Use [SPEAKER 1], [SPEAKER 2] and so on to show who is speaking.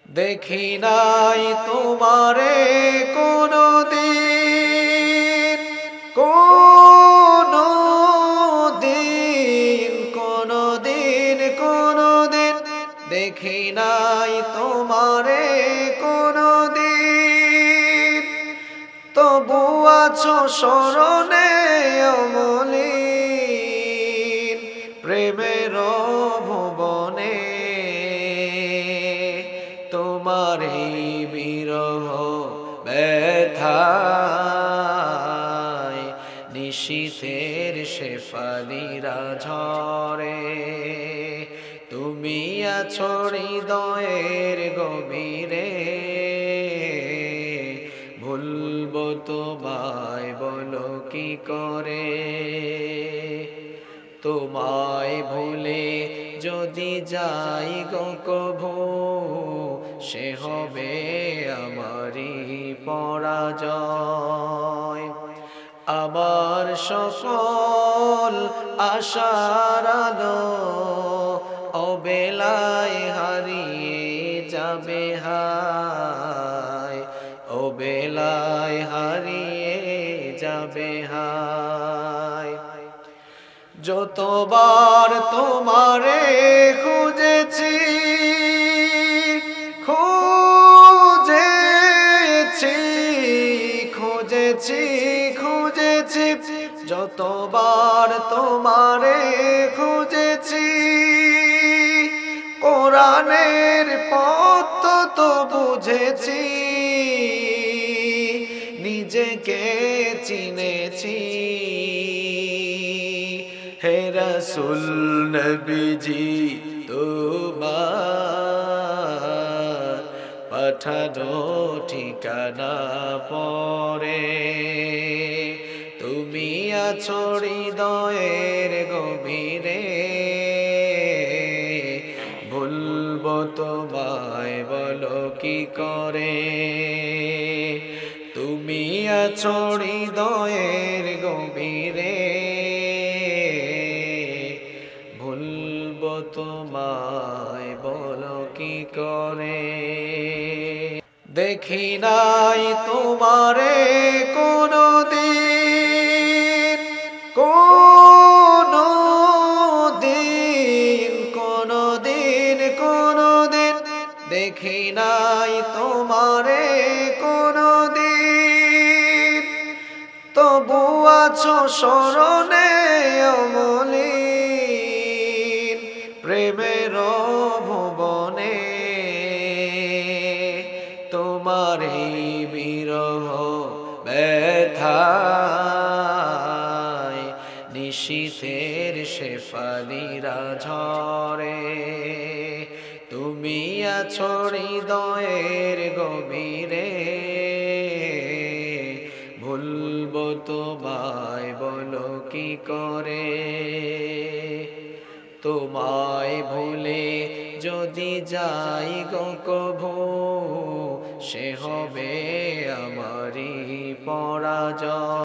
[SPEAKER 1] দেখি নাই তোমারে কোনদিন, কোনদিন, কোনদিন, কোনদিন দেখি নাই তোমারে কোনদিন। তবু আছো স্মরণে অমলিন প্রেমের ভুবনে। তোমার এই বিরহ ব্যথায় নিশীথের শেফালিরা ঝরে। তুমি আছো হৃদয়ের গভীরে, ভুলবো তোমায় বলো কি করে। তোমায় ভুলে যদি যাই গো কভু, সে হবে আমারই পরাজয়। আমার সকল আশার আলো অবেলায় হারিয়ে যাবে হায়, অবেলায় হারিয়ে যাবে হায়। যতবার তোমারে খুঁজেছি, খুঁজেছি, খুঁজেছি, খুঁজেছি, যতবার তোমারে খুঁজেছি। কোরআনের পথ তো বুঝেছি, নিজেকে চিনেছি। হে রাসূল নবীজি তোমার পাঠানো ঠিকানা পরে। তুমি আছো হৃদয়ের গভীরে, ভুলবো তোমায় বলো কি করে। তুমি আছো হৃদয়ের গভীরে, ভুলবো তোমায় বলো কি করে। দেখি নাই তোমারে কোনদিন, কোনদিন, কোনদিন, কোনদিন দেখি নাই তোমারে কোনদিন। তবু আছো স্মরণে অমলিন প্রেমের ভুবনে। তোমার এই বিরহ ব্যথায় নিশীথের শেফালিরা ঝরে। তুমি আছো হৃদয়ের গভীরে, ভুলবো তোমায় বলো কি করে। তোমায় ভুলে যদি যাই গো কভু, সে হবে আমারই পরাজয়।